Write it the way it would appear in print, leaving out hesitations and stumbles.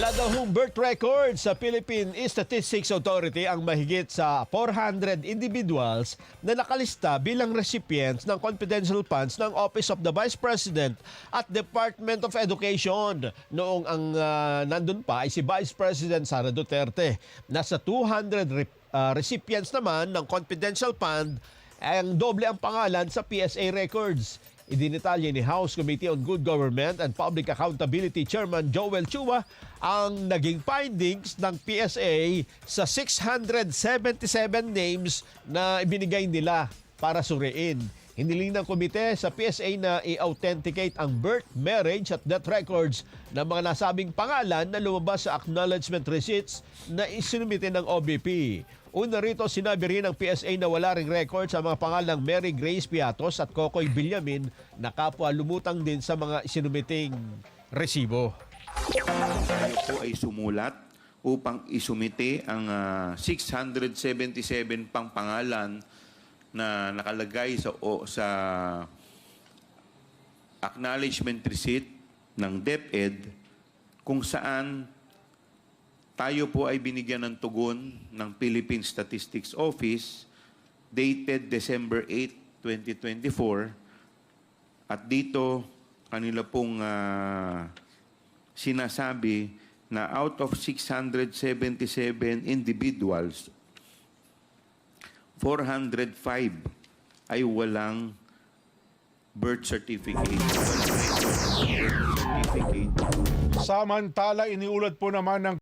Wala daw hong birth record sa Philippine Statistics Authority ang mahigit sa 400 individuals na nakalista bilang recipients ng confidential funds ng Office of the Vice President at Department of Education. Noong ang nandun pa ay si Vice President Sara Duterte. Nasa 200 recipients naman ng confidential fund, ang doble ang pangalan sa PSA records. Idinitalye ni House Committee on Good Government and Public Accountability Chairman Joel Chua ang naging findings ng PSA sa 677 names na ibinigay nila para suriin. Hiniling ng komite sa PSA na i-authenticate ang birth, marriage at death records ng mga nasabing pangalan na lumabas sa acknowledgement receipts na isinumite ng OBP. Una rito, sinabi rin ng PSA na wala ring record sa mga pangalang Mary Grace Piatos at Kokoy Villamin na kapwa lumutang din sa mga isinumiting resibo. Tayo po ay sumulat upang isumite ang 677 pang pangalan na nakalagay sa acknowledgement receipt ng DepEd, kung saan tayo po ay binigyan ng tugon ng Philippine Statistics Office dated December 8, 2024. At dito, kanila pong sinasabi na out of 677 individuals, 405 ay walang birth certificate. Samantala, iniulat po naman ng